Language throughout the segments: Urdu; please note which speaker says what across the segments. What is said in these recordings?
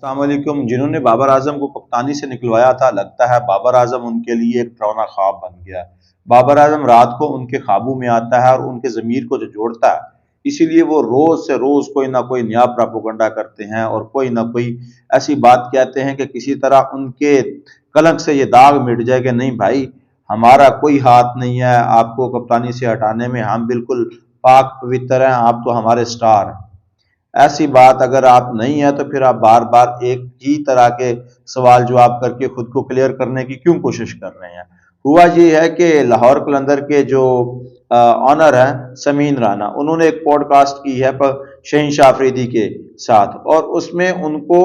Speaker 1: السلام علیکم۔ جنہوں نے بابر اعظم کو کپتانی سے نکلوایا تھا، لگتا ہے بابر اعظم ان کے لیے ایک ڈراؤنا خواب بن گیا ہے۔ بابر اعظم رات کو ان کے خوابوں میں آتا ہے اور ان کے ضمیر کو جو جوڑتا ہے، اسی لیے وہ روز سے روز کوئی نہ کوئی نیا پراپوگنڈا کرتے ہیں اور کوئی نہ کوئی ایسی بات کہتے ہیں کہ کسی طرح ان کے قلق سے یہ داغ مٹ جائے کہ نہیں بھائی، ہمارا کوئی ہاتھ نہیں ہے آپ کو کپتانی سے ہٹانے میں، ہم بالکل پاک پوتر ہیں، آپ تو ہمارے سٹار ہیں۔ ایسی بات اگر آپ نہیں ہے تو پھر آپ بار بار ایک ہی طرح کے سوال جواب کر کے خود کو کلیئر کرنے کی کیوں کوشش کر رہے ہیں؟ ہوا یہ ہے کہ لاہور قلندر کے جو آنر ہیں سمین رانا، انہوں نے ایک پوڈ کاسٹ کی ہے شہین شاہ آفریدی کے ساتھ، اور اس میں ان کو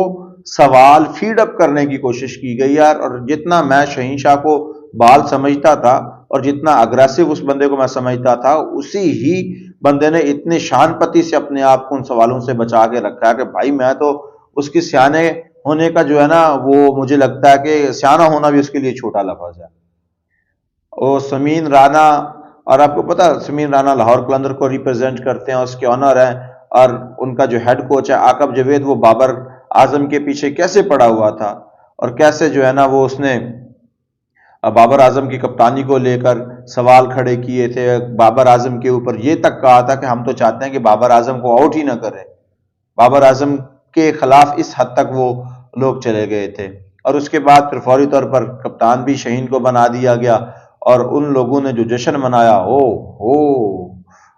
Speaker 1: سوال فیڈ اپ کرنے کی کوشش کی گئی ہے، اور جتنا میں شہین شاہ کو بال سمجھتا تھا اور جتنا اگریسو اس بندے کو میں سمجھتا تھا، اسی ہی بندے نے اتنے شان پتی سے اپنے آپ کو ان سوالوں سے بچا کے رکھا ہے کہ بھائی میں تو اس کی سیانے ہونے کا جو ہے نا، وہ مجھے لگتا ہے کہ سیانہ ہونا بھی اس کے لیے چھوٹا لفظ ہے۔ اور سمین رانا، اور آپ کو پتا سمین رانا لاہور قلندر کو ریپرزینٹ کرتے ہیں، اس کے آنر ہیں، اور ان کا جو ہیڈ کوچ ہے عاقب جاوید، وہ بابر اعظم کے پیچھے کیسے پڑا ہوا تھا اور کیسے جو ہے نا وہ اس نے بابر اعظم کی کپتانی کو لے کر سوال کھڑے کیے تھے، بابر اعظم کے اوپر یہ تک کہا تھا کہ ہم تو چاہتے ہیں کہ بابر اعظم کو آؤٹ ہی نہ کرے۔ بابر اعظم کے خلاف اس حد تک وہ لوگ چلے گئے تھے، اور اس کے بعد پھر فوری طور پر کپتان بھی شہین کو بنا دیا گیا، اور ان لوگوں نے جو جشن منایا، ہو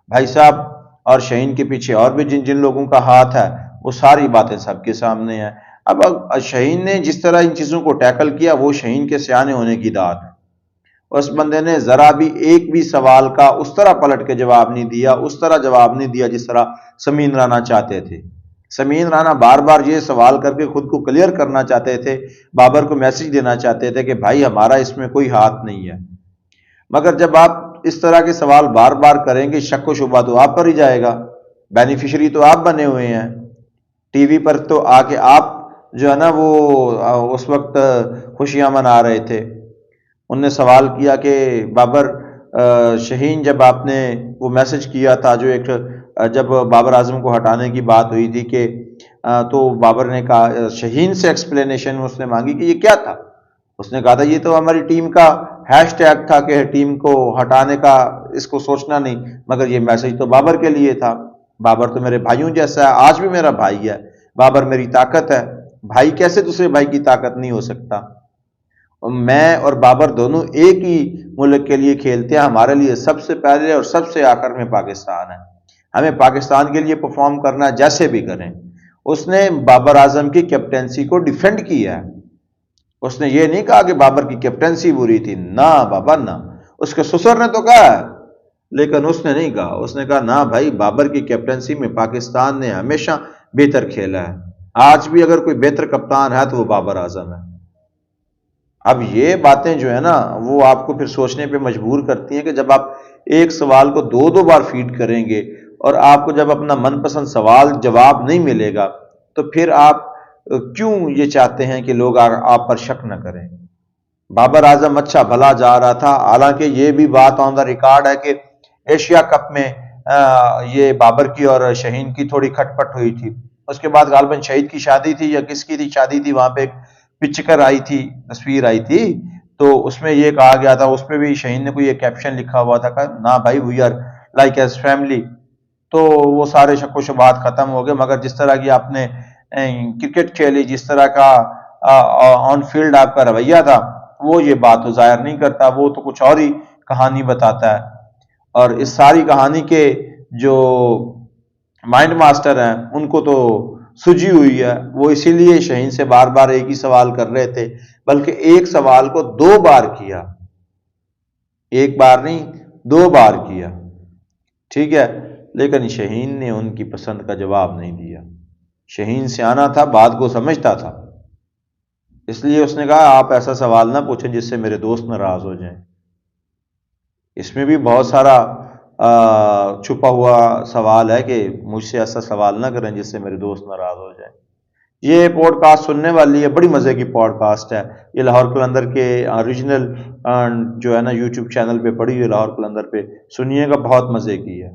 Speaker 1: بھائی صاحب، اور شہین کے پیچھے اور بھی جن جن لوگوں کا ہاتھ ہے، وہ ساری باتیں سب کے سامنے ہیں۔ اب شہین نے جس طرح ان چیزوں کو ٹیکل کیا، وہ شہین کے سیانے ہونے کی داد ہے۔ اس بندے نے ذرا بھی ایک بھی سوال کا اس طرح پلٹ کے جواب نہیں دیا، اس طرح جواب نہیں دیا جس طرح سمین رانا چاہتے تھے۔ سمین رانا بار بار یہ سوال کر کے خود کو کلیئر کرنا چاہتے تھے، بابر کو میسج دینا چاہتے تھے کہ بھائی ہمارا اس میں کوئی ہاتھ نہیں ہے۔ مگر جب آپ اس طرح کے سوال بار بار کریں گے، شک و شبہ تو آپ پر ہی جائے گا، بینیفیشری تو آپ بنے ہوئے ہیں۔ ٹی وی پر تو آ کے آپ جو ہے نا وہ اس وقت خوشیاں منا رہے تھے۔ انہوں نے سوال کیا کہ بابر شہین، جب آپ نے وہ میسج کیا تھا، جو ایک جب بابر اعظم کو ہٹانے کی بات ہوئی تھی، کہ تو بابر نے کہا، شہین سے ایکسپلینیشن اس نے مانگی کہ یہ کیا تھا۔ اس نے کہا تھا یہ تو ہماری ٹیم کا ہیش ٹیگ تھا کہ ٹیم کو ہٹانے کا اس کو سوچنا نہیں، مگر یہ میسج تو بابر کے لیے تھا۔ بابر تو میرے بھائیوں جیسا ہے، آج بھی میرا بھائی ہے، بابر میری طاقت ہے۔ بھائی کیسے دوسرے بھائی کی طاقت نہیں ہو سکتا؟ میں اور بابر دونوں ایک ہی ملک کے لیے کھیلتے ہیں، ہمارے لیے سب سے پہلے اور سب سے آخر میں پاکستان ہے، ہمیں پاکستان کے لیے پرفارم کرنا ہے جیسے بھی کریں۔ اس نے بابر اعظم کی کیپٹنسی کو ڈیفینڈ کیا ہے، اس نے یہ نہیں کہا کہ بابر کی کیپٹنسی بری تھی، نہ بابا نہ، اس کے سسر نے تو کہا ہے لیکن اس نے نہیں کہا، اس نے کہا نہ بھائی، بابر کی کیپٹنسی میں پاکستان نے ہمیشہ بہتر کھیلا ہے، آج بھی اگر کوئی بہتر کپتان ہے تو وہ بابر اعظم ہے۔ اب یہ باتیں جو ہے نا، وہ آپ کو پھر سوچنے پہ مجبور کرتی ہیں کہ جب آپ ایک سوال کو دو دو بار فیڈ کریں گے، اور آپ کو جب اپنا من پسند سوال جواب نہیں ملے گا، تو پھر آپ کیوں یہ چاہتے ہیں کہ لوگ آپ پر شک نہ کریں؟ بابر اعظم اچھا بھلا جا رہا تھا، حالانکہ یہ بھی بات آن دا ریکارڈ ہے کہ ایشیا کپ میں یہ بابر کی اور شہین کی تھوڑی کھٹ پٹ ہوئی تھی۔ اس کے بعد غالباً شہید کی شادی تھی یا کس کی تھی شادی تھی، وہاں پہ ایک پچکر آئی تھی، تصویر آئی تھی، تو اس میں یہ کہا گیا تھا، اس پہ بھی شہین نے کوئی ایک کیپشن لکھا ہوا تھا کہ نہ بھائی we are like as family, تو وہ سارے شک و شبہات ختم ہو گئے۔ مگر جس طرح کی آپ نے کرکٹ کھیلی، جس طرح کا آن فیلڈ آپ کا رویہ تھا، وہ یہ بات تو ظاہر نہیں کرتا، وہ تو کچھ اور ہی کہانی بتاتا ہے۔ اور اس ساری کہانی کے جو مائنڈ ماسٹر ہیں، ان کو تو سجی ہوئی ہے، وہ اسی لیے شہین سے بار بار ایک ہی سوال کر رہے تھے، بلکہ ایک سوال کو دو بار کیا، ایک بار نہیں دو بار کیا، ٹھیک ہے، لیکن شہین نے ان کی پسند کا جواب نہیں دیا۔ شہین سیانہ تھا، بات کو سمجھتا تھا، اس لیے اس نے کہا آپ ایسا سوال نہ پوچھیں جس سے میرے دوست ناراض ہو جائیں۔ اس میں بھی بہت سارا چھپا ہوا سوال ہے کہ مجھ سے ایسا سوال نہ کریں جس سے میرے دوست ناراض ہو جائیں۔ یہ پوڈ کاسٹ سننے والی ہے، بڑی مزے کی پوڈ کاسٹ ہے، یہ لاہور قلندر کے اوریجنل جو ہے نا یوٹیوب چینل پہ پڑی ہوئی، لاہور قلندر پہ سنیے گا، بہت مزے کی ہے۔